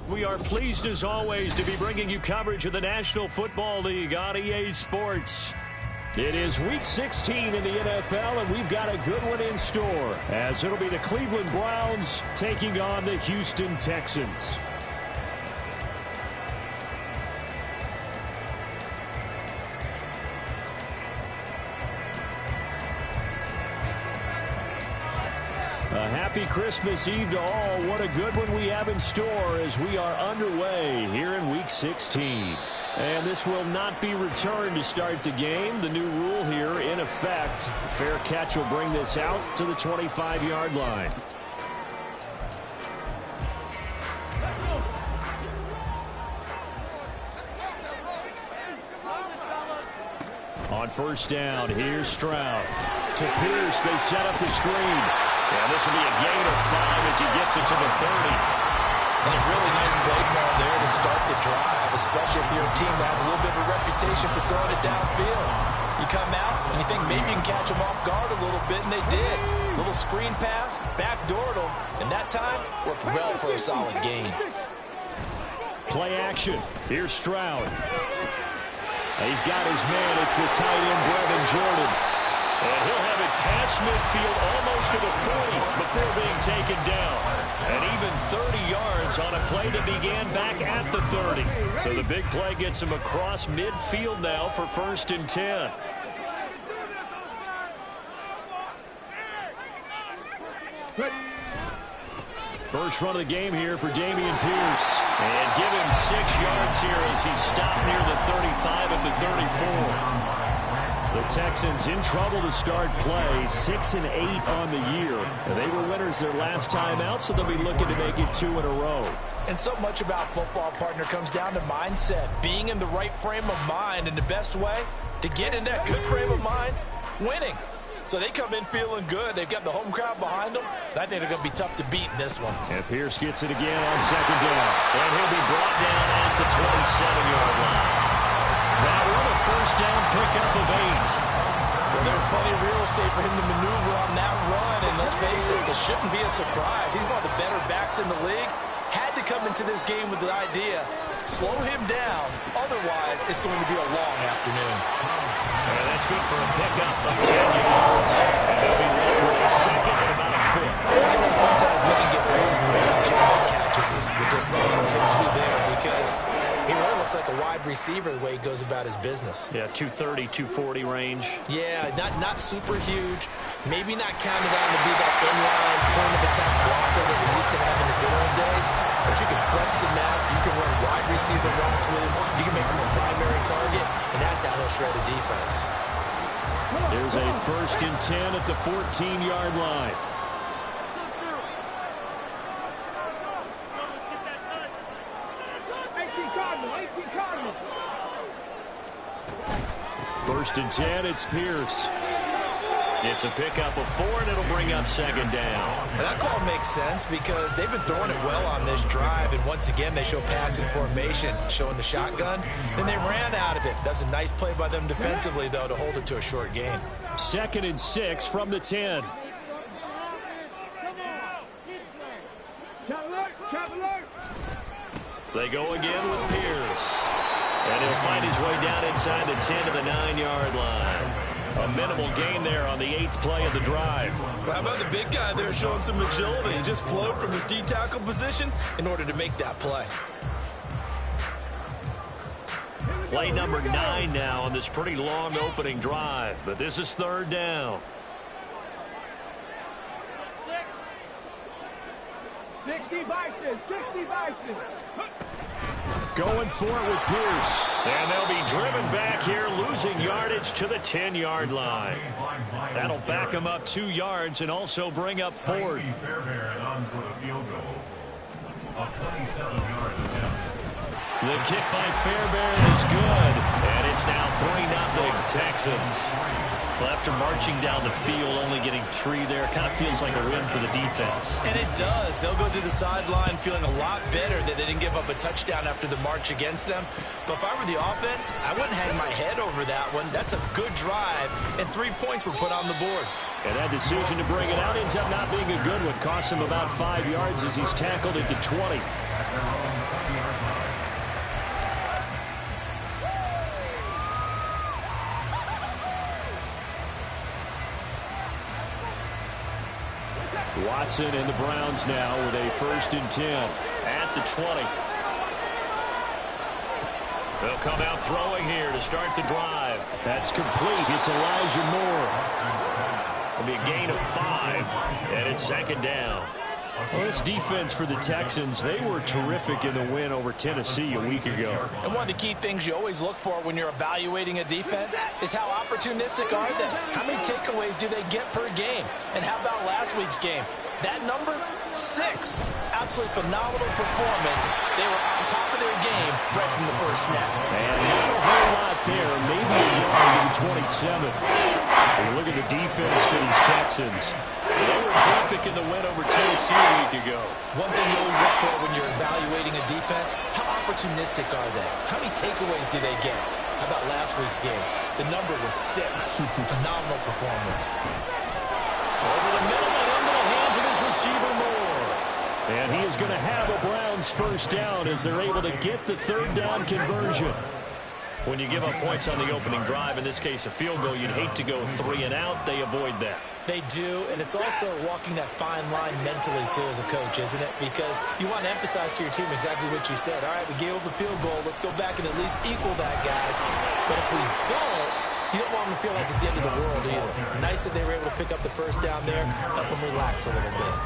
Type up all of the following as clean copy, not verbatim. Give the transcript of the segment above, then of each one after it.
We are pleased as always to be bringing you coverage of the National Football League on EA Sports. It is Week 16 in the NFL, and we've got a good one in store, as it'll be the Cleveland Browns taking on the Houston Texans. A happy Christmas Eve to all. What a good one we have in store as we are underway here in Week 16. And this will not be returned to start the game. The new rule here in effect. A fair catch will bring this out to the 25-yard line. On first down, here's Stroud. To Pierce, they set up the screen. And this will be a gain of 5 as he gets it to the 30. And a really nice play call there to start the drive, especially if you're a team that has a little bit of a reputation for throwing it downfield. You come out and you think maybe you can catch them off guard a little bit, and they did. Little screen pass, backdoored them, and that time worked well for a solid gain. Play action. Here's Stroud. He's got his man. It's the tight end, Brevin Jordan. And he'll have it past midfield almost to the 40 before being taken down. And even 30 yards on a play that began back at the 30. So the big play gets him across midfield now for 1st and 10. First run of the game here for Dameon Pierce. And give him 6 yards here as he stopped near the 35 at the 34. The Texans in trouble to start play, 6 and 8 on the year. And they were winners their last time out, so they'll be looking to make it 2 in a row. And so much about football, partner, comes down to mindset, being in the right frame of mind. And the best way to get in that good frame of mind, winning. So they come in feeling good. They've got the home crowd behind them. And I think they're going to be tough to beat in this one. And Pierce gets it again on 2nd down. And he'll be brought down at the 27-yard line. That one a first down pickup of 8. Well, there's plenty of real estate for him to maneuver on that run. And let's face it, this shouldn't be a surprise. He's one of the better backs in the league. Had to come into this game with the idea, slow him down. Otherwise, it's going to be a long afternoon. And that's good for a pickup of 10 yards. And they'll be left with a second and about a foot. I know sometimes we can get fooled when we're watching big catches, as we're just saying him do there, because he really looks like a wide receiver the way he goes about his business. Yeah, 230, 240 range. Yeah, not super huge. Maybe not counted on to be that inline point-of-attack blocker that we used to have in the good old days. But you can flex him out. You can run wide receiver routes with him. You can make him a primary target, and that's how he'll shred a defense. There's a 1st and 10 at the 14-yard line. First and 10, it's Pierce. It's a pickup of 4, and it'll bring up 2nd down. And that call makes sense because they've been throwing it well on this drive, and once again they show passing formation, showing the shotgun. Then they ran out of it. That's a nice play by them defensively, though, to hold it to a short gain. 2nd and 6 from the 10. They go again with Pierce. And he'll find his way down inside the 10 to the 9-yard line. A minimal gain there on the 8th play of the drive. Well, how about the big guy there showing some agility? He just flowed from his D-tackle position in order to make that play. Play number 9 now on this pretty long opening drive. But this is 3rd down. 60 Vikings. Going for it with Pierce. And they'll be driven back here, losing yardage to the 10-yard line. That'll back them up 2 yards and also bring up 4th. The kick by Fairbairn is good. And it's now 3-0 Texans. Well, after marching down the field, only getting 3 there, kind of feels like a win for the defense. And it does. They'll go to the sideline feeling a lot better that they didn't give up a touchdown after the march against them. But if I were the offense, I wouldn't hang my head over that one. That's a good drive, and 3 points were put on the board. And that decision to bring it out ends up not being a good one. Cost him about 5 yards as he's tackled into 20. Watson and the Browns now with a 1st and 10 at the 20. They'll come out throwing here to start the drive. That's complete. It's Elijah Moore. It'll be a gain of 5, and it's 2nd down. Well, this defense for the Texans, they were terrific in the win over Tennessee a week ago. And one of the key things you always look for when you're evaluating a defense is how opportunistic are they? How many takeaways do they get per game? And how about last week's game? That number, 6. Absolutely phenomenal performance. They were on top of their game right from the first snap. And not a whole lot there. Maybe a yard to the 27. And look at the defense for these Texans. They were terrific in the win over Tennessee a week ago. One thing you always look for when you're evaluating a defense, how opportunistic are they? How many takeaways do they get? How about last week's game? The number was 6. Phenomenal performance. Over the middle and into the hands of his receiver Moore. And he is going to have a Browns 1st down as they're able to get the 3rd down conversion. When you give up points on the opening drive, in this case a field goal, you'd hate to go 3 and out. They avoid that. They do, and it's also walking that fine line mentally, too, as a coach, isn't it? Because you want to emphasize to your team exactly what you said. All right, we gave up a field goal. Let's go back and at least equal that, guys. But if we don't, you don't want them to feel like it's the end of the world either. Nice that they were able to pick up the 1st down there, help them relax a little bit.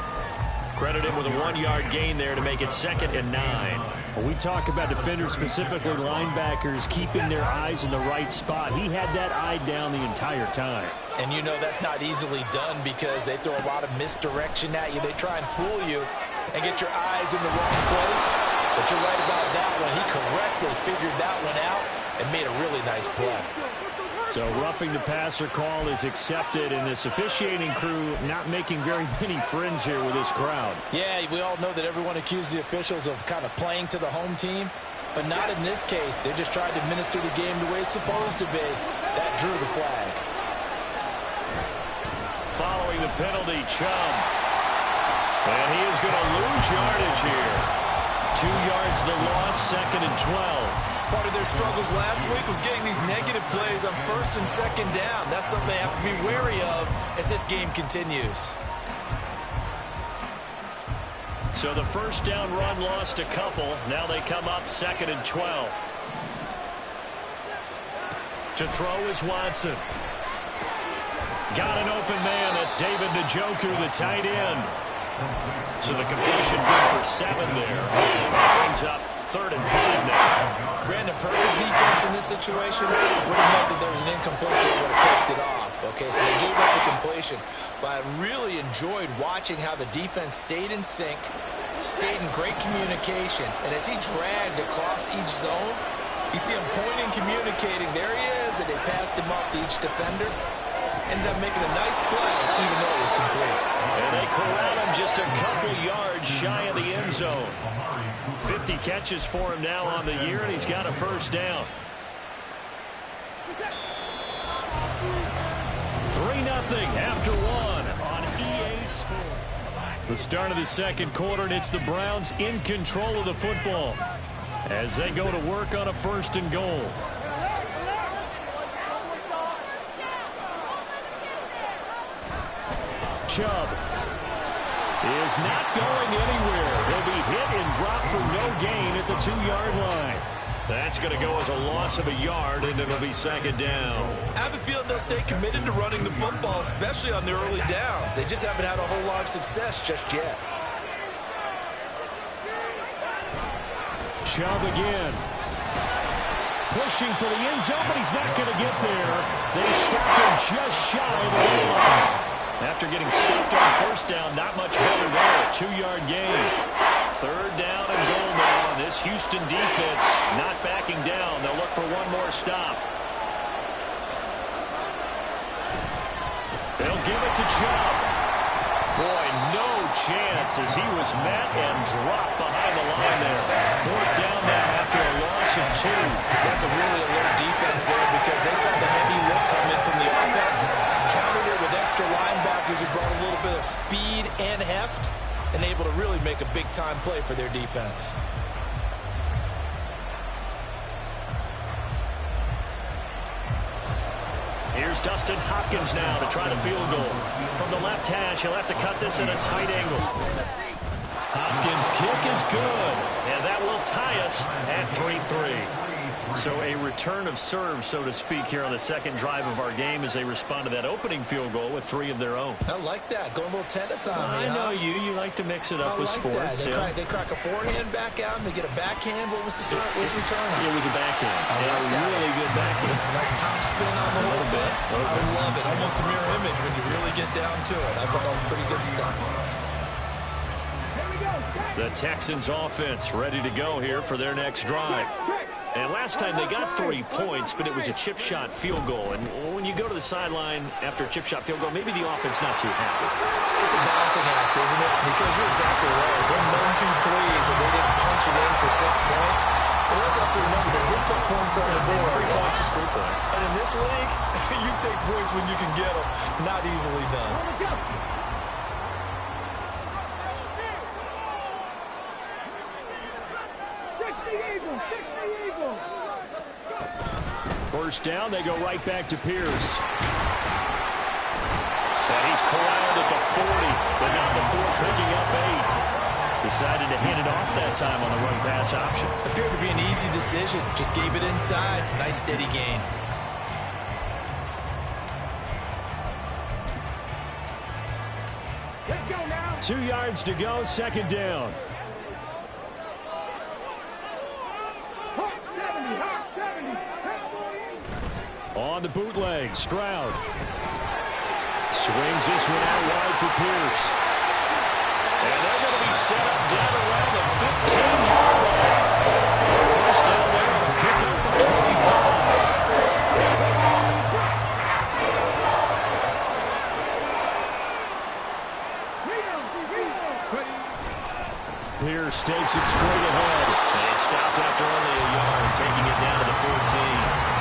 Credit him with a 1-yard gain there to make it 2nd and 9. When we talk about defenders, specifically linebackers, keeping their eyes in the right spot, he had that eye down the entire time. And you know that's not easily done because they throw a lot of misdirection at you. They try and fool you and get your eyes in the wrong place. But you're right about that one. He correctly figured that one out and made a really nice play. So roughing the passer call is accepted, and this officiating crew not making very many friends here with this crowd. Yeah, we all know that everyone accused the officials of kind of playing to the home team, but not in this case. They just tried to administer the game the way it's supposed to be. That drew the flag. Following the penalty, Chubb. And he is going to lose yardage here. 2 yards the loss, 2nd and 12. Part of their struggles last week was getting these negative plays on 1st and 2nd down. That's something they have to be wary of as this game continues. So the 1st down run lost a couple. Now they come up 2nd and 12. To throw is Watson. Got an open man. That's David Njoku, the tight end. So the completion good for 7 there. That brings up 3rd and 5 now. Brandon, perfect defense in this situation. Would have meant that there was an incompletion that would have picked it off. Okay, so they gave up the completion. But I really enjoyed watching how the defense stayed in sync, stayed in great communication. And as he dragged across each zone, you see him pointing, communicating. There he is, and they passed him off to each defender. Ended up making a nice play, even though it was complete. And they corral him just a couple yards shy of the end zone. 50 catches for him now on the year, and he's got a 1st down. 3-0 after 1 on EA Sports. The start of the 2nd quarter, and it's the Browns in control of the football as they go to work on a 1st and goal. Chubb is not going anywhere. He'll be hit and dropped for no gain at the 2-yard line. That's going to go as a loss of a yard, and it'll be 2nd down. I have a feeling they'll stay committed to running the football, especially on the early downs. They just haven't had a whole lot of success just yet. Chubb again. Pushing for the end zone, but he's not going to get there. They stop him just shy of the goal line. After getting stopped on 1st down, not much better there. 2-yard gain. 3rd down and goal now. And this Houston defense not backing down. They'll look for one more stop. They'll give it to Chubb. Boy, no chance as he was met and dropped behind the line there. 4th down now after a loss of 2. That's a really alert defense there because they saw the heavy look come in from the offense. Countered it with extra linebackers who brought a little bit of speed and heft and able to really make a big-time play for their defense. Here's Dustin Hopkins now to try the field goal. From the left hash, he'll have to cut this at a tight angle. Hopkins' kick is good, and that will tie us at 3-3. So a return of serve, so to speak, here on the second drive of our game as they respond to that opening field goal with 3 of their own. I like that. Going a little tennis on me. I know you. You like to mix it up with sports. They crack a forehand back out, and they get a backhand. What was the return? It was a backhand. Really good backhand. It's a nice top spin on the whole bit. I love it. Almost a mirror image when you really get down to it. I thought that was pretty good stuff. The Texans offense ready to go here for their next drive. And last time they got 3 points, but it was a chip shot field goal. And when you go to the sideline after a chip shot field goal, maybe the offense not too happy. It's a balancing act, isn't it? Because you're exactly right. They're none too pleased that they didn't punch it in for 6 points. But let's have to remember, they did put points on the board. 3 points is 3 points. And in this league, you take points when you can get them. Not easily done. First down, they go right back to Pierce. And he's corralled at the 40, but now the 4 picking up 8. Decided to hand it off that time on the run-pass option. Appeared to be an easy decision. Just gave it inside. Nice steady gain. Let's go now. 2 yards to go, second down. On the bootleg, Stroud. Swings this one out wide for Pierce. And they're going to be set up down around the 15-yard line. First down there, pick up the 25. Pierce takes it straight ahead. And he stopped after only a yard, taking it down to the 14.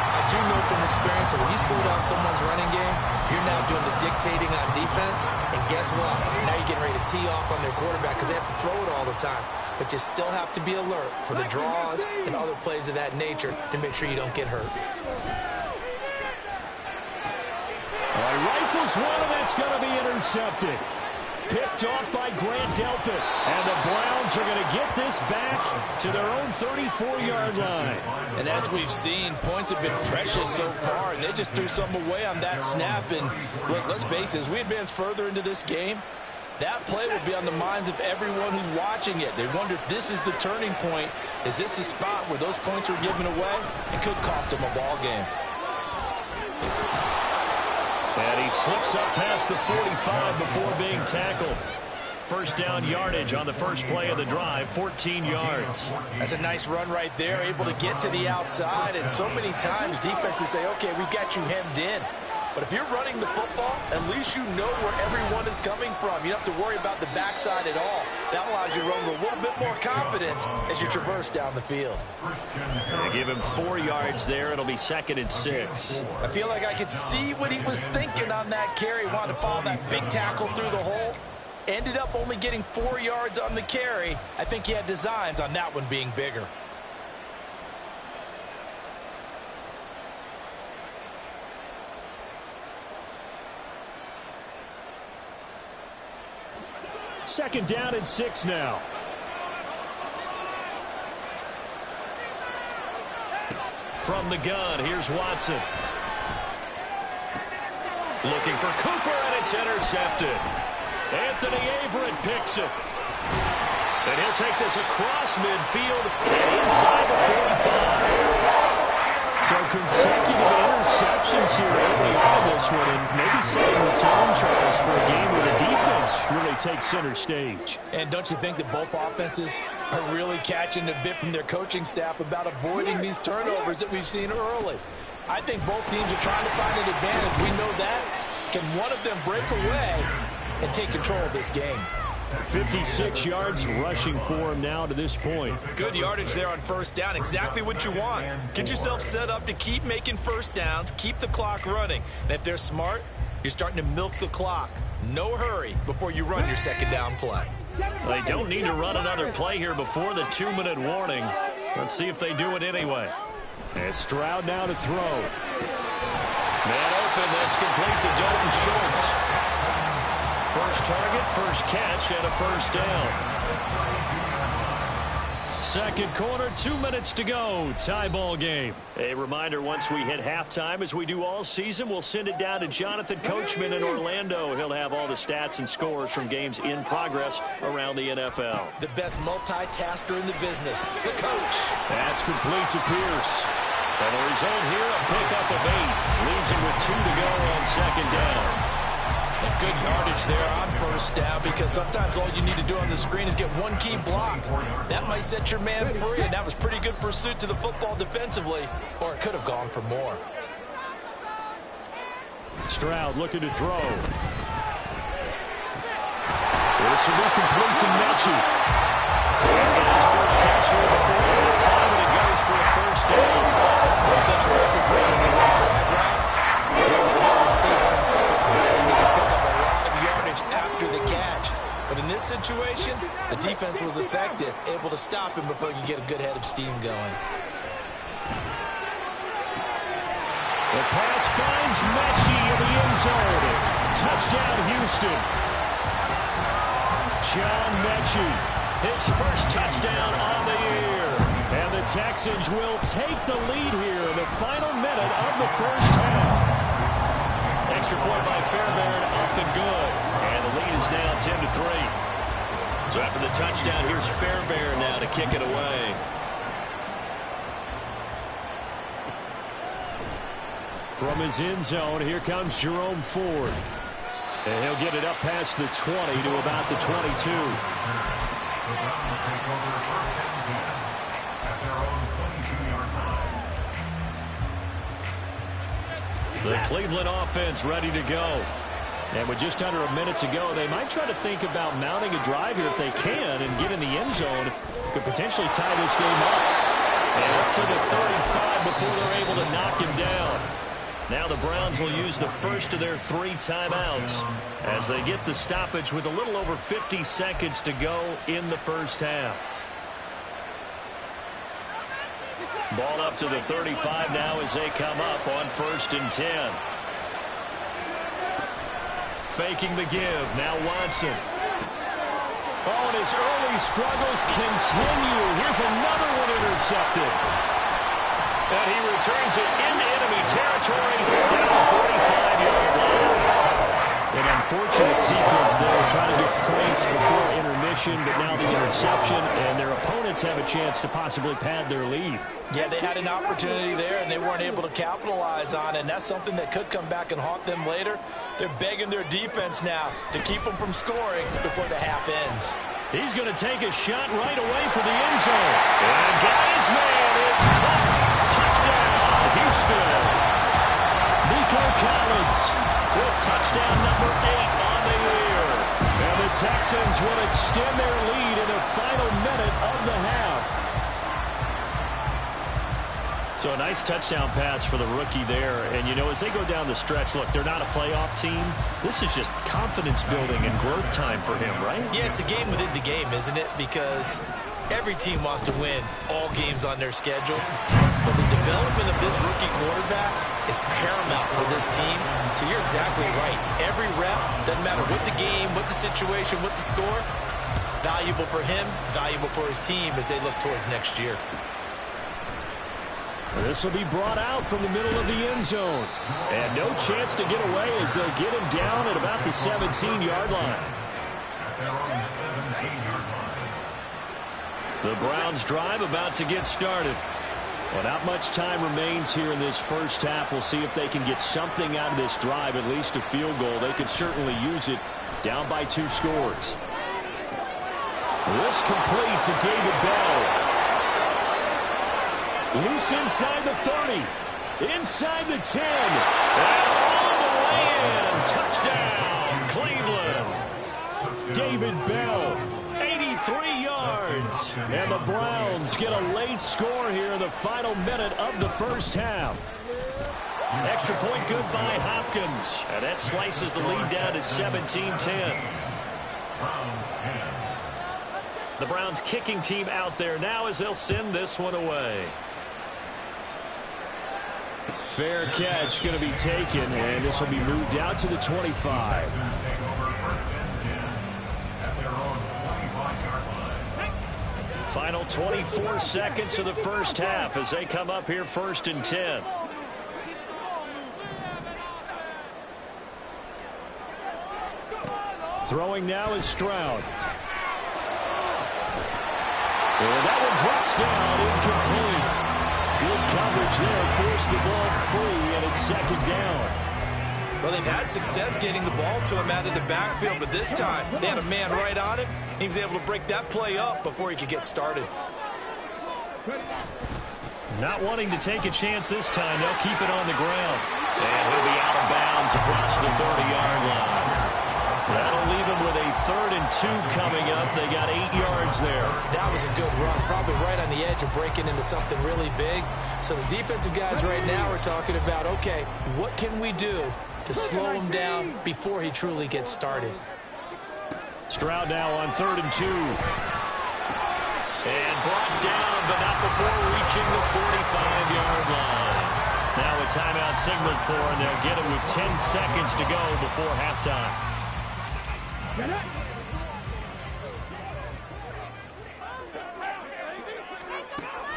I do know from experience that when you slow down someone's running game, you're now doing the dictating on defense. And guess what? Now you're getting ready to tee off on their quarterback because they have to throw it all the time. But you still have to be alert for the draws and other plays of that nature to make sure you don't get hurt. Well, he rifles one, and that's going to be intercepted. Picked off by Grant Delpit. And the Browns are going to get this back to their own 34-yard line. And as we've seen, points have been precious so far, and they just threw some away on that snap. And look, let's face it, as we advance further into this game, that play will be on the minds of everyone who's watching it. They wonder if this is the turning point. Is this the spot where those points are given away? It could cost them a ball game. And he slips up past the 45 before being tackled. First down yardage on the first play of the drive, 14 yards. That's a nice run right there, able to get to the outside. And so many times defenses say, okay, we've got you hemmed in. But if you're running the football, at least you know where everyone is coming from. You don't have to worry about the backside at all. That allows you to run with a little bit more confidence as you traverse down the field. They give him 4 yards there. It'll be 2nd and 6. I feel like I could see what he was thinking on that carry. Wanted to follow that big tackle through the hole. Ended up only getting 4 yards on the carry. I think he had designs on that one being bigger. Second down and 6 now. From the gun, here's Watson. Looking for Cooper, and it's intercepted. Anthony Averett picks it. And he'll take this across midfield and inside the 45. So consecutive interceptions here early on in this one, and maybe setting the tone, Charles, for a game where the defense really takes center stage. And don't you think that both offenses are really catching a bit from their coaching staff about avoiding these turnovers that we've seen early? I think both teams are trying to find an advantage. We know that. Can one of them break away and take control of this game? 56 yards rushing for him now to this point. Good yardage there on first down. Exactly what you want. Get yourself set up to keep making first downs, keep the clock running. And if they're smart, you're starting to milk the clock. No hurry before you run your second down play. They don't need to run another play here before the 2-minute warning. Let's see if they do it anyway. And Stroud now to throw. That's complete to Dalton Schultz. First target, first catch, and a first down. Second quarter, 2 minutes to go. Tie ball game. A reminder, once we hit halftime, as we do all season, we'll send it down to Jonathan Coachman in Orlando. He'll have all the stats and scores from games in progress around the NFL. The best multitasker in the business, the coach. That's complete to Pierce. And the result here, a pickup of 8. Leaves him with 2 to go on second down. A good yardage there on first down, because sometimes all you need to do on the screen is get one key block. That might set your man free, and that was pretty good pursuit to the football defensively, or it could have gone for more. Stroud looking to throw. This will be complete to Mechie. He's got his first catch here before halftime, and it goes for a first down. Well, the driver for the drag routes. The receiver in stride, and he can pick up a lot of yardage after the catch. But in this situation, the defense was effective, able to stop him before he could get a good head of steam going. The pass finds Mechie in the end zone. Touchdown, Houston. John Mechie, his first touchdown on the year. And the Texans will take the lead here in the final minute of the first half. Extra point by Fairbairn, up and good. And the lead is now 10-3. So after the touchdown, here's Fairbairn now to kick it away. From his end zone, here comes Jerome Ford. And he'll get it up past the 20 to about the 22. The Cleveland offense ready to go. And with just under a minute to go, they might try to think about mounting a drive here if they can and get in the end zone. Could potentially tie this game up. And up to the 35 before they're able to knock him down. Now the Browns will use the first of their 3 timeouts as they get the stoppage with a little over 50 seconds to go in the first half. Ball up to the 35 now as they come up on 1st and 10. Faking the give. Now Watson. Oh, and his early struggles continue. Here's another one intercepted. And he returns it into enemy territory down the 45-yard line. An unfortunate sequence there, trying to get points before intermission, but now the interception, and their opponents have a chance to possibly pad their lead. Yeah, they had an opportunity there, and they weren't able to capitalize on it, and that's something that could come back and haunt them later. They're begging their defense now to keep them from scoring before the half ends. He's going to take a shot right away for the end zone. And got his man. It's caught. Touchdown, Houston. Nico Collins with touchdown number 8 on the year. And the Texans will extend their lead in the final minute of the half. So a nice touchdown pass for the rookie there. And, you know, as they go down the stretch, look, they're not a playoff team. This is just confidence building and growth time for him, right? Yeah, it's a game within the game, isn't it? Because every team wants to win all games on their schedule. But the development of this rookie quarterback is paramount for this team. So you're exactly right. Every rep, doesn't matter what the game, what the situation, what the score, valuable for him, valuable for his team as they look towards next year. This will be brought out from the middle of the end zone. And no chance to get away as they'll get him down at about the 17-yard line. The Browns drive about to get started. Well, not much time remains here in this first half. We'll see if they can get something out of this drive, at least a field goal. They could certainly use it down by 2 scores. This complete to David Bell. Loose inside the 30. Inside the 10. And all the way in. Touchdown, Cleveland. David Bell, 83 yards. And the Browns get a late score here in the final minute of the first half. Extra point good by Hopkins. And that slices the lead down to 17-10. The Browns kicking team out there now as they'll send this one away. Fair catch going to be taken, and this will be moved out to the 25. Final 24 seconds of the first half as they come up here 1st and 10. Throwing now is Stroud. And that one drops down, incomplete. Good coverage there, forced the ball free, and it's 2nd down. Well, they've had success getting the ball to him out of the backfield, but this time they had a man right on him. He was able to break that play up before he could get started. Not wanting to take a chance this time, they'll keep it on the ground. And he'll be out of bounds across the 30-yard line. That'll leave him with a 3rd and 2 coming up. They got 8 yards there. That was a good run, probably right on the edge of breaking into something really big. So the defensive guys right now are talking about, okay, what can we do to slow him down before he truly gets started? Stroud now on 3rd and 2. And brought down, but not before reaching the 45-yard line. Now a timeout signaled for, and they'll get it with 10 seconds to go before halftime.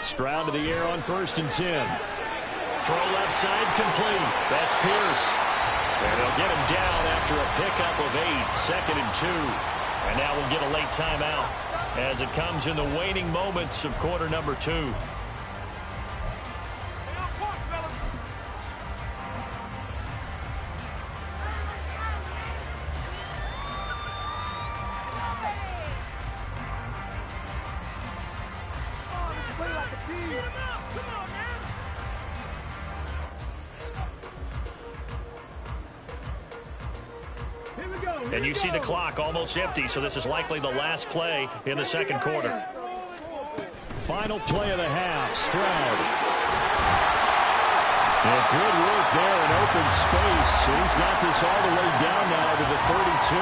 Stroud to the air on 1st and 10. Throw left side complete. That's Pierce. And they'll get him down after a pickup of 8. 2nd and 2. And now we'll get a late timeout as it comes in the waning moments of quarter number 2. And you see the clock almost empty, so this is likely the last play in the 2nd quarter. Final play of the half, Stroud. And good work there in open space. He's got this all the way down now to the 32.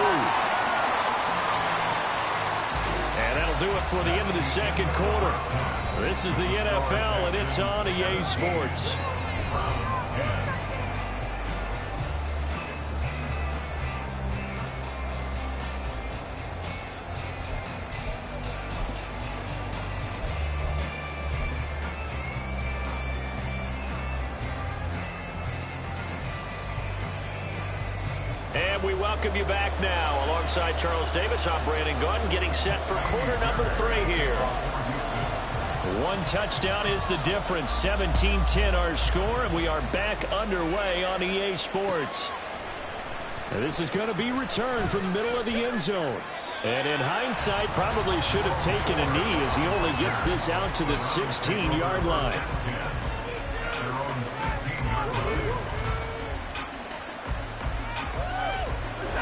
And that'll do it for the end of the 2nd quarter. This is the NFL, and it's on EA Sports. We welcome you back now. Alongside Charles Davis, I'm Brandon Gaudin, getting set for quarter number 3 here. 1 touchdown is the difference. 17-10 our score, and we are back underway on EA Sports. Now, this is going to be returned from the middle of the end zone. And in hindsight, probably should have taken a knee as he only gets this out to the 16-yard line.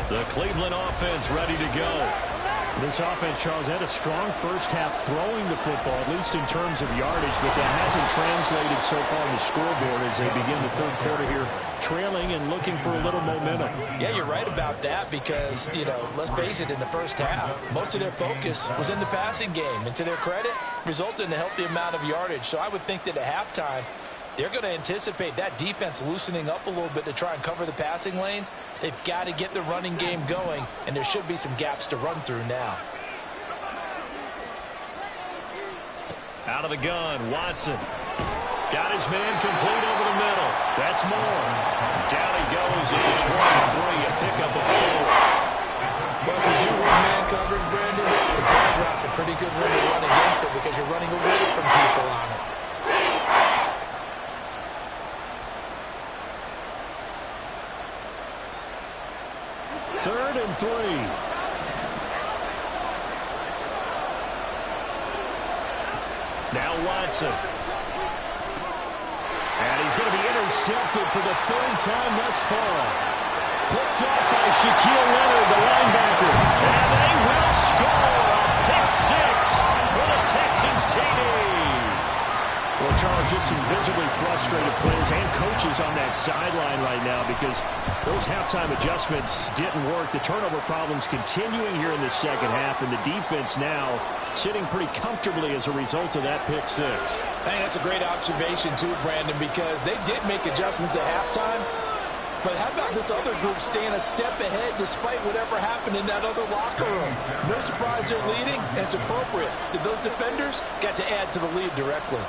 The Cleveland offense ready to go. This offense, Charles, had a strong first half throwing the football, at least in terms of yardage, but that hasn't translated so far on the scoreboard as they begin the 3rd quarter here, trailing and looking for a little momentum. Yeah, you're right about that because, you know, let's face it, in the first half, most of their focus was in the passing game. And to their credit, resulted in a healthy amount of yardage. So I would think that at halftime, they're going to anticipate that defense loosening up a little bit to try and cover the passing lanes. They've got to get the running game going, and there should be some gaps to run through now. Out of the gun, Watson. Got his man complete over the middle. That's more. Down he goes at the 23, a pickup of 4. Well, if you do run man coverage, Brandon, the drag route's a pretty good one to run against it because you're running away from people on it. 3rd and 3. Now Watson. And he's going to be intercepted for the 3rd time thus far. Picked off by Shaquille Leonard, the linebacker. And they will score a pick 6 for the Texans TD. Well, Charles, just some visibly frustrated players and coaches on that sideline right now because those halftime adjustments didn't work. The turnover problems continuing here in the second half, and the defense now sitting pretty comfortably as a result of that pick six. Hey, that's a great observation too, Brandon, because they did make adjustments at halftime. But how about this other group staying a step ahead despite whatever happened in that other locker room? No surprise they're leading, and it's appropriate that those defenders got to add to the lead directly.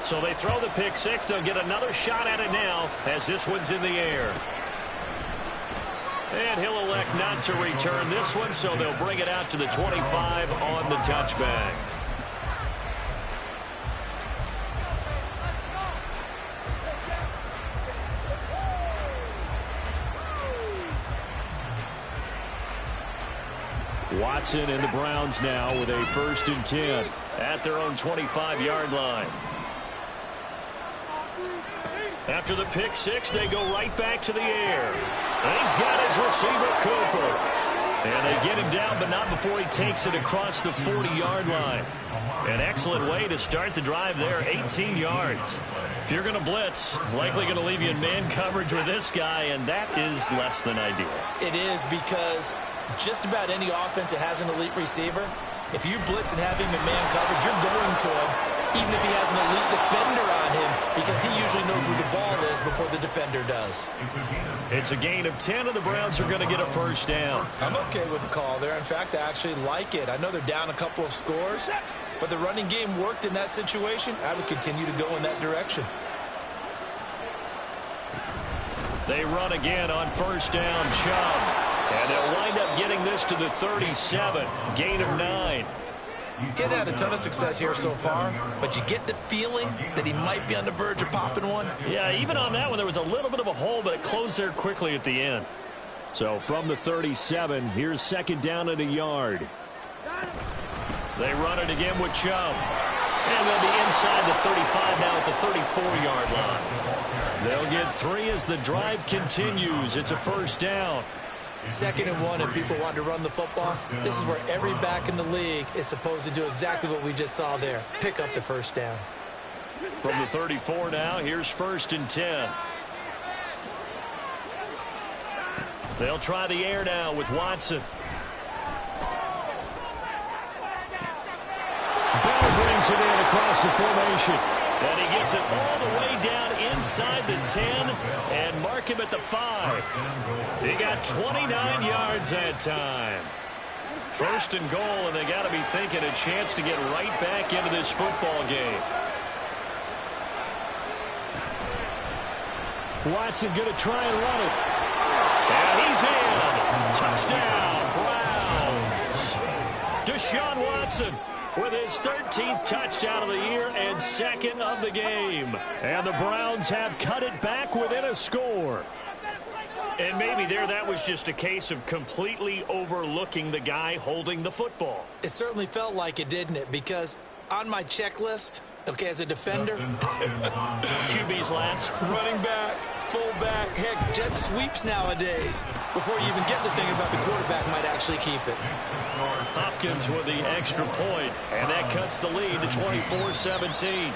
So they throw the pick six. They'll get another shot at it now as this one's in the air. And he'll elect not to return this one, so they'll bring it out to the 25 on the touchback. Watson and the Browns now with a 1st and 10 at their own 25-yard line. After the pick six, they go right back to the air. And he's got his receiver, Cooper. And they get him down, but not before he takes it across the 40-yard line. An excellent way to start the drive there, 18 yards. If you're going to blitz, likely going to leave you in man coverage with this guy, and that is less than ideal. It is, because just about any offense that has an elite receiver, if you blitz and have him in man coverage, you're going to him, even if he has an elite defender on him, because he usually knows where the ball is before the defender does. It's a gain of 10, and the Browns are going to get a 1st down. I'm okay with the call there. In fact, I actually like it. I know they're down a couple of scores, but the running game worked in that situation. I would continue to go in that direction. They run again on 1st down, Chubb. And they'll wind up getting this to the 37. Gain of 9. He's getting had a ton of success here so far, but you get the feeling that he might be on the verge of popping one. Yeah, even on that one, there was a little bit of a hole, but it closed there quickly at the end. So from the 37, here's 2nd down and a yard. They run it again with Chubb. And they'll be inside the 35 now at the 34-yard line. They'll get 3 as the drive continues. It's a 1st down. 2nd and 1, and people want to run the football. This is where every back in the league is supposed to do exactly what we just saw there. Pick up the 1st down. From the 34 now, here's 1st and 10. They'll try the air now with Watson. Bell brings it in across the formation. And he gets it all the way down inside the 10 and mark him at the 5. He got 29 yards that time. 1st and goal, and they got to be thinking a chance to get right back into this football game. Watson going to try and run it. And he's in. Touchdown, Browns. Deshaun Watson with his 13th touchdown of the year and 2nd of the game. And the Browns have cut it back within a score. And maybe there that was just a case of completely overlooking the guy holding the football. It certainly felt like it, didn't it? Because on my checklist, okay, as a defender, QB's last. running back, fullback, heck, jet sweeps nowadays. Before you even get to thinking about the quarterback might actually keep it. Hopkins with the extra point, and that cuts the lead to 24-17.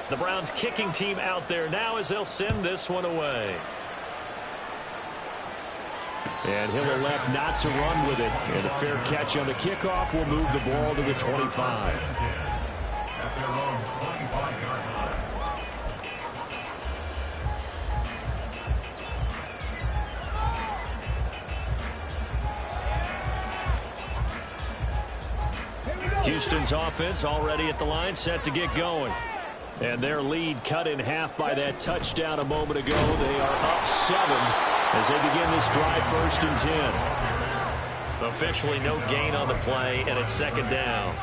The Browns kicking team out there now as they'll send this one away. And he'll elect not to run with it. And a fair catch on the kickoff will move the ball to the 25. Houston's offense already at the line, set to get going. And their lead cut in half by that touchdown a moment ago. They are up 7 as they begin this drive, 1st and 10. Officially no gain on the play, and it's 2nd down.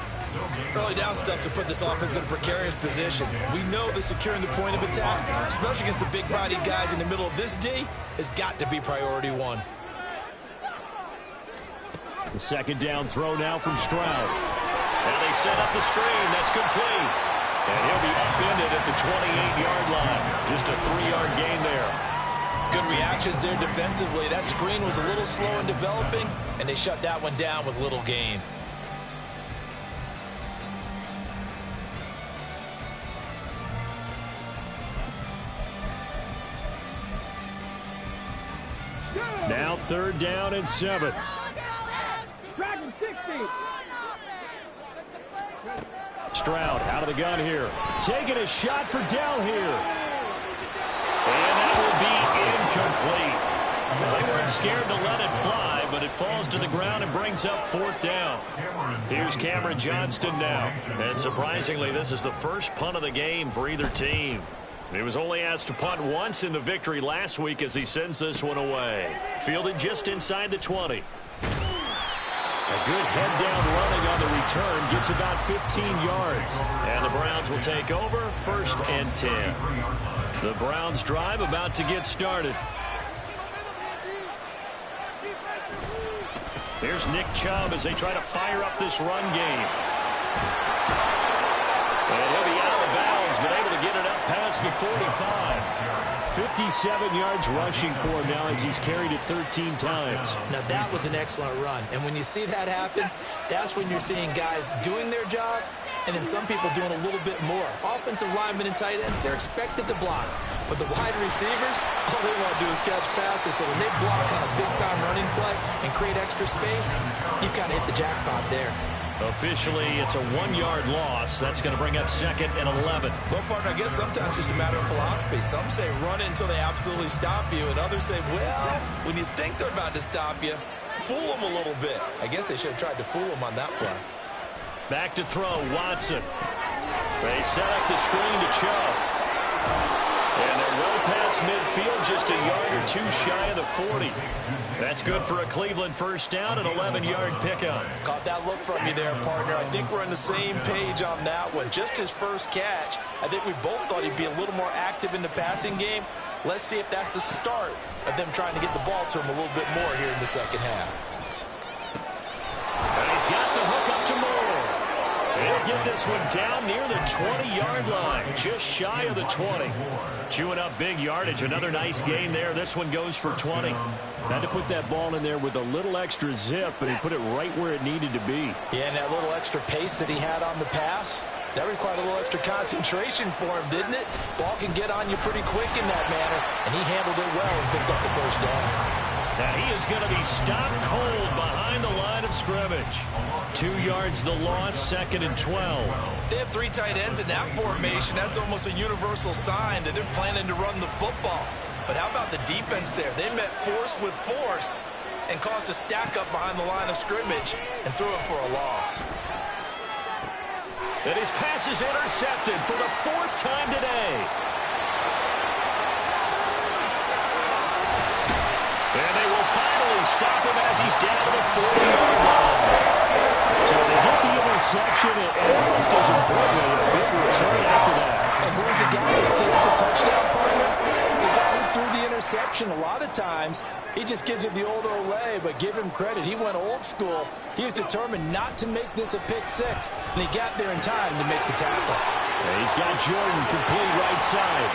Early down stuff to put this offense in a precarious position. We know that securing the point of attack, especially against the big-bodied guys in the middle of this D, has got to be priority 1. The 2nd down throw now from Stroud. And they set up the screen. That's complete. And he'll be upended at the 28-yard line. Just a 3-yard gain there. Good reactions there defensively. That screen was a little slow in developing, and they shut that one down with little gain. Now 3rd down and 7. Dragon 60. Stroud out of the gun here. Taking a shot for Dell here. And that will be incomplete. Well, they weren't scared to let it fly, but it falls to the ground and brings up 4th down. Here's Cameron Johnston now. And surprisingly, this is the first punt of the game for either team. He was only asked to punt once in the victory last week as he sends this one away. Fielded just inside the 20. A good head down running on the return gets about 15 yards. And the Browns will take over 1st and 10. The Browns drive about to get started. Here's Nick Chubb as they try to fire up this run game. And he'll be out of bounds, but able to get it up past the 45. 57 yards rushing for him now as he's carried it 13 times. Now, that was an excellent run. And when you see that happen, that's when you're seeing guys doing their job and then some people doing a little bit more. Offensive linemen and tight ends, they're expected to block. But the wide receivers, all they want to do is catch passes. So when they block on a big-time running play and create extra space, you've kind of hit the jackpot there. Officially, it's a 1-yard loss. That's going to bring up 2nd and 11. Well, partner, I guess sometimes it's just a matter of philosophy. Some say run it until they absolutely stop you, and others say, well, when you think they're about to stop you, fool them a little bit. I guess they should have tried to fool them on that play. Back to throw, Watson. They set up the screen to Chubb. And they're well past midfield, just a yard or 2 shy of the 40. That's good for a Cleveland 1st down, an 11-yard pickup. Caught that look from you there, partner. I think we're on the same page on that one. Just his first catch. I think we both thought he'd be a little more active in the passing game. Let's see if that's the start of them trying to get the ball to him a little bit more here in the second half. And he's got the hook up to Moore. He'll get this one down near the 20-yard line, just shy of the 20. Chewing up big yardage. Another nice gain there. This one goes for 20. Had to put that ball in there with a little extra zip, but he put it right where it needed to be. Yeah, and that little extra pace that he had on the pass, that required a little extra concentration for him, didn't it? Ball can get on you pretty quick in that manner, and he handled it well and picked up the 1st down. Now he is going to be stopped cold behind the line of scrimmage. 2 yards the loss, 2nd and 12. They have 3 tight ends in that formation. That's almost a universal sign that they're planning to run the football. But how about the defense there? They met force with force and caused a stack up behind the line of scrimmage and threw it for a loss. And his pass is intercepted for the 4th time today. And they will finally stop him as he's down to the 40-yard line. So they get the interception, and almost as importantly, a big return after that. And who's the guy that saved the touchdown, partner? The guy who threw the interception. A lot of times, he just gives it the old Olay, but give him credit. He went old school. He was determined not to make this a pick-6, and he got there in time to make the tackle. And he's got Jordan complete right side.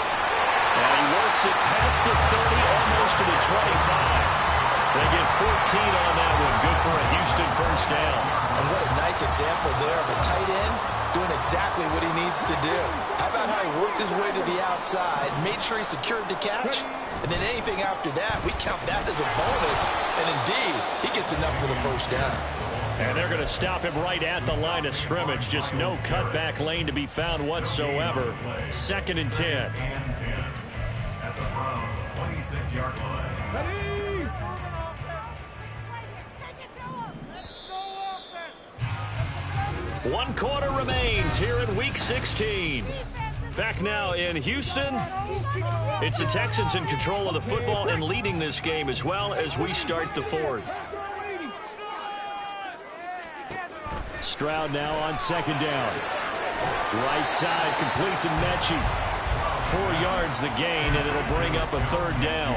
And he works it past the 30, almost to the 25. They get 14 on that one. Good for a Houston 1st down. And what a nice example there of a tight end doing exactly what he needs to do. How about how he worked his way to the outside, made sure he secured the catch, and then anything after that, we count that as a bonus. And indeed, he gets enough for the 1st down. And they're going to stop him right at the line of scrimmage. Just no cutback lane to be found whatsoever. 2nd and 10. At the Browns' 26-yard line. Ready? 1 quarter remains here in Week 16. Back now in Houston. It's the Texans in control of the football and leading this game as well as we start the 4th. Stroud now on 2nd down. Right side complete to Mechie. 4 yards the gain, and it'll bring up a 3rd down.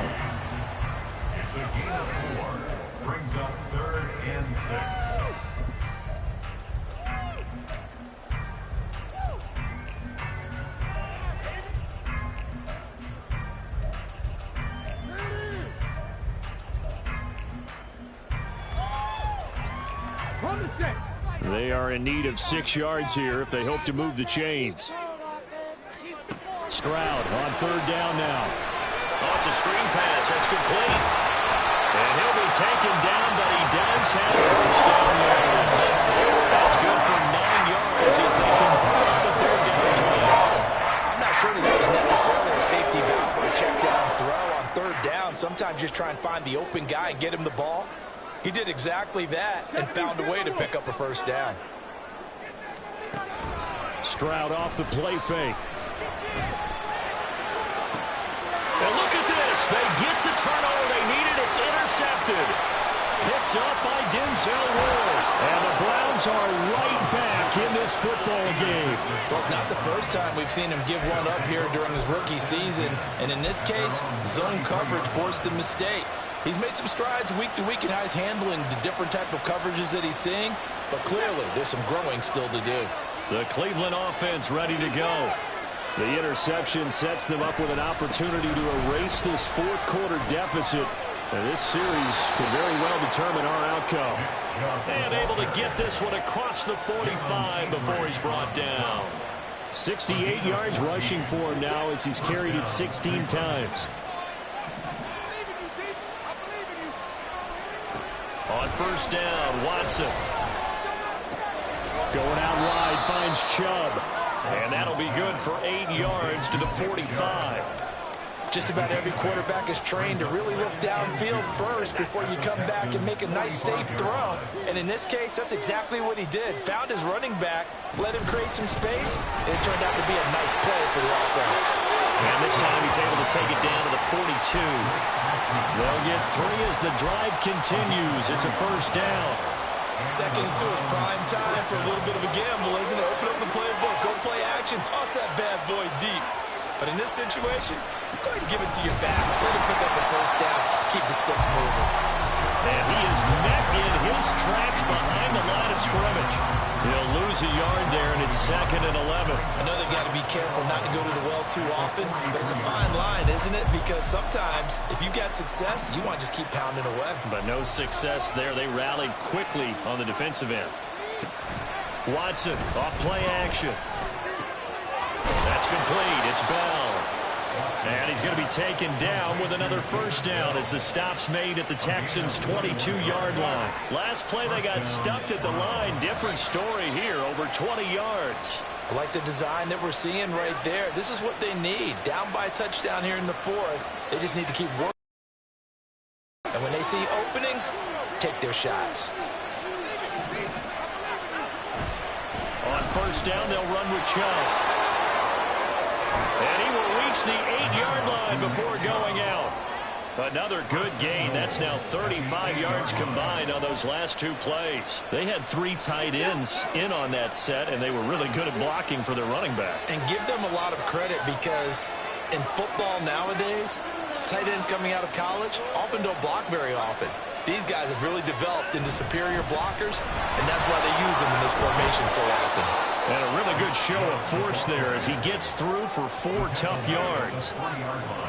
It's a gain of 4. Brings up 3rd and 6. They are in need of 6 yards here if they hope to move the chains. Stroud on 3rd down now. Oh, it's a screen pass. That's complete. And he'll be taken down, but he does have first down yardage. That's good for 9 yards as they convert on the third down play. I'm not sure that was necessarily a safety valve or a check down throw on third down. Sometimes just try and find the open guy and get him the ball. He did exactly that and found a way to pick up a first down. Stroud off the play fake. And look at this. They get the turnover they needed. It's intercepted. Picked up by Denzel Ward. And the Browns are right back in this football game. Well, it's not the first time we've seen him give one up here during his rookie season. And in this case, zone coverage forced the mistake. He's made some strides week to week in how he's handling the different type of coverages that he's seeing. But clearly, there's some growing still to do. The Cleveland offense ready to go. The interception sets them up with an opportunity to erase this fourth quarter deficit. And this series could very well determine our outcome. And able to get this one across the 45 before he's brought down. 68 yards rushing for him now as he's carried it 16 times. On first down, Watson. Going out wide, finds Chubb. And that'll be good for 8 yards to the 45. Just about every quarterback is trained to really look downfield first before you come back and make a nice, safe throw. And in this case, that's exactly what he did. Found his running back, let him create some space, and it turned out to be a nice play for the offense. And this time he's able to take it down to the 42. They'll get 3 as the drive continues. It's a first down. Second and 2 is prime time for a little bit of a gamble, isn't it? Open up the playbook, go play action, toss that bad boy deep. But in this situation, go ahead and give it to your back. Let him pick up the first down. Keep the sticks moving. And he is met in his tracks behind the line of scrimmage. He'll lose a yard there, and it's 2nd and 11. I know they've got to be careful not to go to the well too often, but it's a fine line, isn't it? Because sometimes, if you got success, you want to just keep pounding away. But no success there. They rallied quickly on the defensive end. Watson off play action. That's complete. It's Bell. And he's going to be taken down with another first down as the stop's made at the Texans' 22-yard line. Last play, they got stuffed at the line. Different story here, over 20 yards. I like the design that we're seeing right there. This is what they need. Down by a touchdown here in the 4th. They just need to keep working. And when they see openings, take their shots. On first down, they'll run with Chubb. And he will reach the 8-yard line before going out. Another good gain. That's now 35 yards combined on those last 2 plays. They had 3 tight ends in on that set, and they were really good at blocking for their running back. And give them a lot of credit because in football nowadays, tight ends coming out of college often don't block very often. These guys have really developed into superior blockers, and that's why they use them in this formation so often. And a really good show of force there as he gets through for 4 tough yards.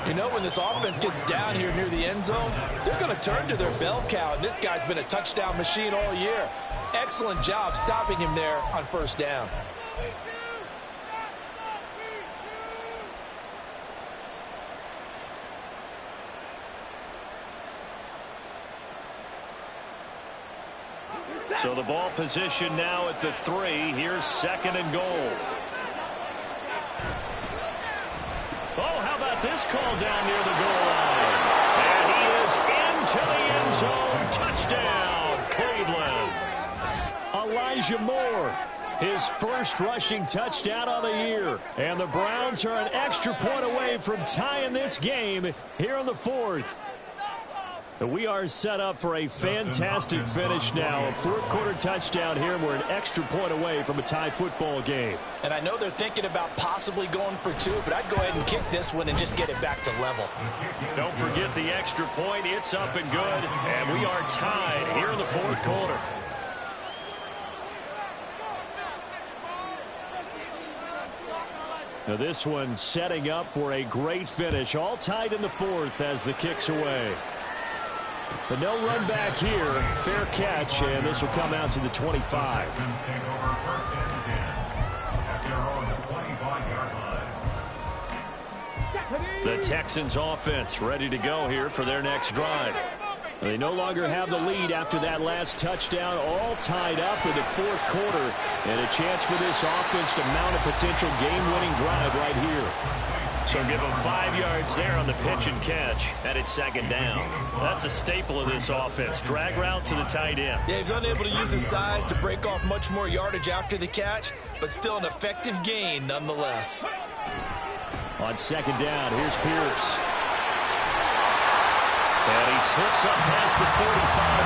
You know, when this offense gets down here near the end zone, they're going to turn to their bell cow, and this guy's been a touchdown machine all year. Excellent job stopping him there on first down. So the ball position now at the 3. Here's 2nd and goal. Oh, how about this call down near the goal line? And he is into the end zone. Touchdown, Cleveland. Elijah Moore, his first rushing touchdown of the year. And the Browns are an extra point away from tying this game here in the 4th. We are set up for a fantastic finish now. A 4th quarter touchdown here. We're an extra point away from a tie football game. And I know they're thinking about possibly going for 2, but I'd go ahead and kick this one and just get it back to level. Don't forget the extra point. It's up and good. And we are tied here in the 4th quarter. Now this one setting up for a great finish. All tied in the 4th as the kick's away. But no run back here. Fair catch, and this will come out to the 25. The Texans offense ready to go here for their next drive. They no longer have the lead after that last touchdown, all tied up in the fourth quarter, and a chance for this offense to mount a potential game-winning drive right here. So give them 5 yards there on the pitch and catch, and it's second down. That's a staple of this offense. Drag route to the tight end. Yeah, he's unable to use his size to break off much more yardage after the catch, but still an effective gain nonetheless. On second down, here's Pierce. And he slips up past the 45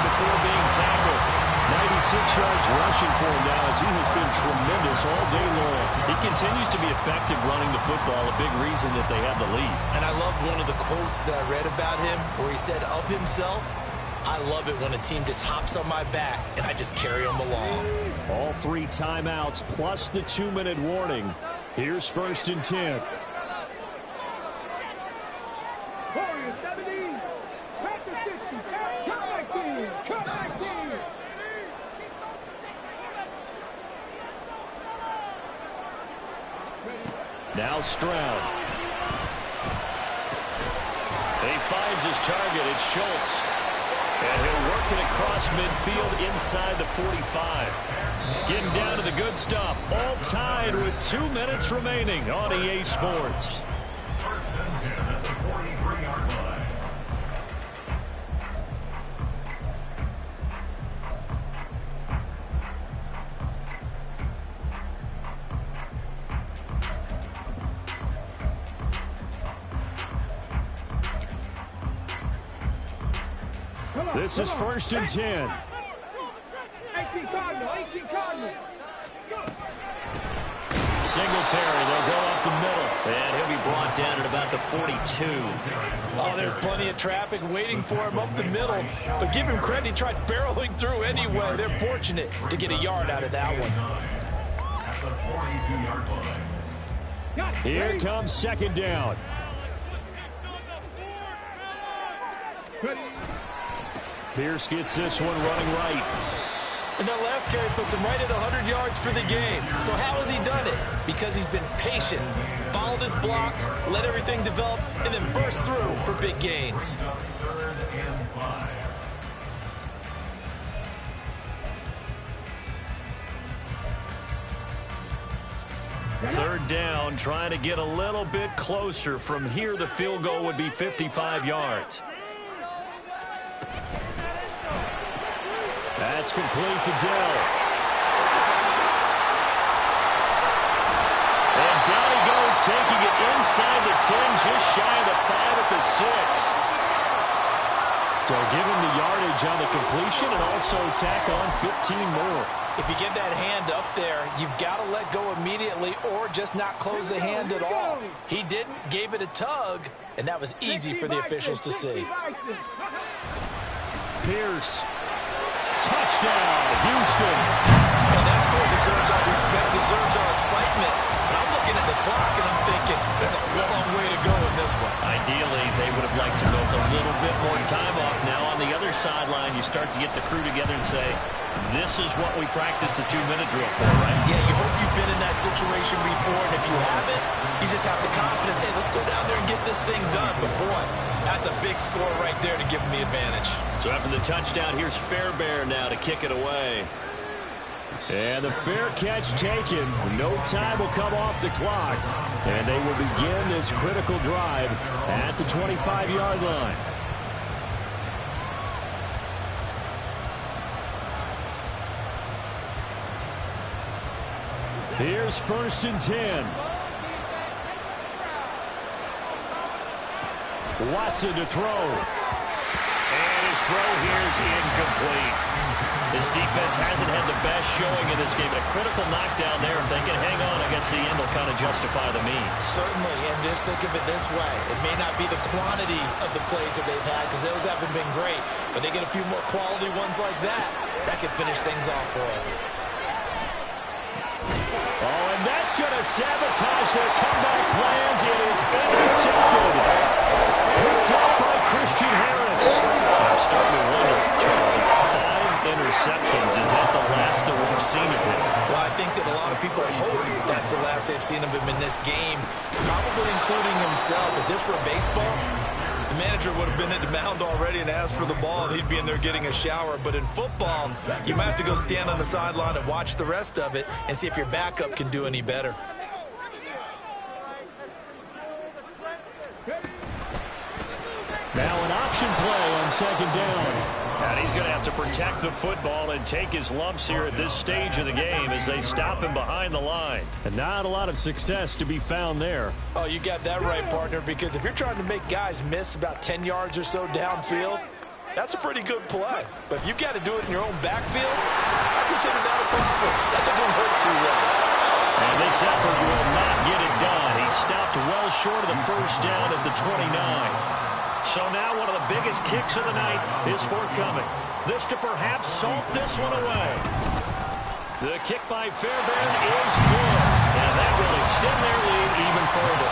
before being tackled. 96 yards rushing for him now as he has been tremendous all day long. He continues to be effective running the football, a big reason that they have the lead. And I love one of the quotes that I read about him where he said of himself, "I love it when a team just hops on my back and I just carry them along." All 3 timeouts plus the 2-minute warning. Here's 1st and 10. Now Stroud. He finds his target. It's Schultz. And he'll work it across midfield inside the 45. Getting down to the good stuff. All tied with 2 minutes remaining on EA Sports. 1st and 10 at the 43-yard line. This is 1st and 10. 18 Cardinals. Singletary, they'll go up the middle. And he'll be brought down at about the 42. Oh, there's plenty of traffic waiting for him up the middle. But give him credit, he tried barreling through anyway. They're fortunate to get a yard out of that one. At the 42-yard line. Here comes second down. Pierce gets this one running right. And that last carry puts him right at 100 yards for the game. So how has he done it? Because he's been patient, followed his blocks, let everything develop, and then burst through for big gains. 3rd and 5. Third down, trying to get a little bit closer. From here, the field goal would be 55 yards. That's complete to Dell. And down he goes, taking it inside the 10, just shy of the 5 at the 6. So give him the yardage on the completion and also tack on 15 more. If you get that hand up there, you've got to let go immediately or just not close the hand at all. He didn't, gave it a tug, and that was easy for the officials to see. Pierce. Touchdown, Houston. And that score deserves our respect, deserves our excitement. But I'm looking at the clock and I'm thinking, there's a long way to go in this one. Ideally, they would have liked to milk a little bit more time off. Now on the other sideline, you start to get the crew together and say, this is what we practiced the 2-minute drill for, right? Yeah, you hope you've been in that situation before, and if you haven't, you just have the confidence, hey, let's go down there and get this thing done. But boy, that's a big score right there to give them the advantage. So after the touchdown, here's Fairbairn now to kick it away. And the fair catch taken. No time will come off the clock. And they will begin this critical drive at the 25-yard line. Here's 1st and 10. Watson to throw. And his throw here is incomplete. This defense hasn't had the best showing in this game. A critical knockdown there. If they can hang on, I guess the end will kind of justify the means. Certainly, and just think of it this way. It may not be the quantity of the plays that they've had because those haven't been great, but they get a few more quality ones like that. That could finish things off for them. Oh, and that's going to sabotage their comeback plans. It is intercepted. Picked up by Christian Harris. I'm starting to wonder, Charlie, 5 interceptions. Is that the last that we've seen of him? Well, I think that a lot of people hope that's the last they've seen of him in this game, probably including himself. If this were baseball, The manager would have been at the mound already and asked for the ball, and he'd be in there getting a shower. But in football, you might have to go stand on the sideline and watch the rest of it and see if your backup can do any better. Now an option play on second down. And he's going to have to protect the football and take his lumps here at this stage of the game as they stop him behind the line. And not a lot of success to be found there. Oh, you got that right, partner, because if you're trying to make guys miss about 10 yards or so downfield, that's a pretty good play. But if you've got to do it in your own backfield, I consider that a problem. That doesn't hurt too well. And this effort will not get it done. He stopped well short of the first down at the 29. So now one of the biggest kicks of the night is forthcoming. This to perhaps salt this one away. The kick by Fairbairn is good. And that will extend their lead even further.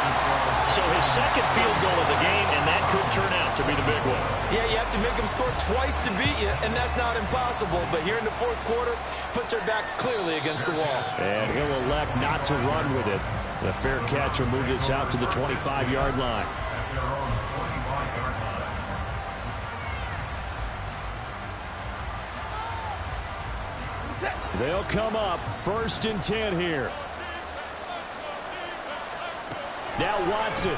So his second field goal of the game, and that could turn out to be the big one. Yeah, you have to make them score twice to beat you, and that's not impossible. But here in the fourth quarter, puts their backs clearly against the wall. And he'll elect not to run with it. The fair catch will move this out to the 25-yard line. They'll come up 1st and 10 here. Now Watson.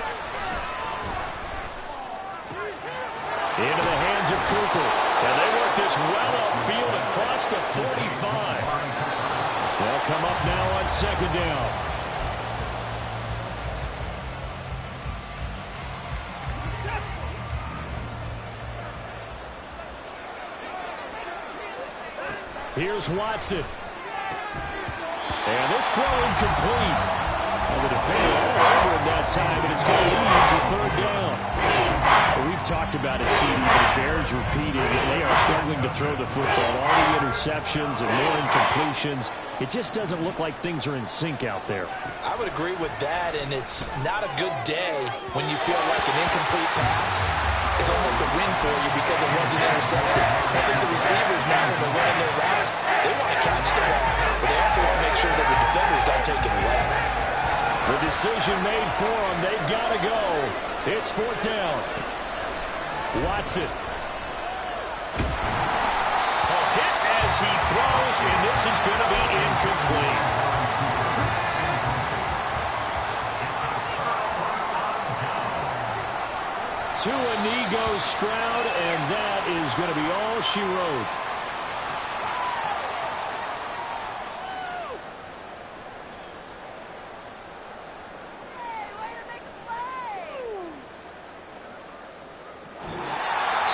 Into the hands of Cooper. And they work this well upfield across the 45. They'll come up now on second down. Here's Watson. And this throw incomplete. And the defender all over him that time, and it's going to lead to third down. Well, we've talked about it, CD, but it bears repeating that they are struggling to throw the football. All the interceptions and more incompletions. It just doesn't look like things are in sync out there. I would agree with that, and it's not a good day when you feel like an incomplete pass is almost a win for you because it wasn't intercepted. I think the receivers now, when they're running their routes, they want to catch the ball, but they also want to make sure that the defenders don't take it away. The decision made for them. They've got to go. It's fourth down. Watson. A hit as he throws, and this is going to be incomplete. To a knee goes Stroud, and that is going to be all she wrote.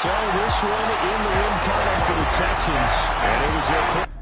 So this one in the win column for the Texans, and it was their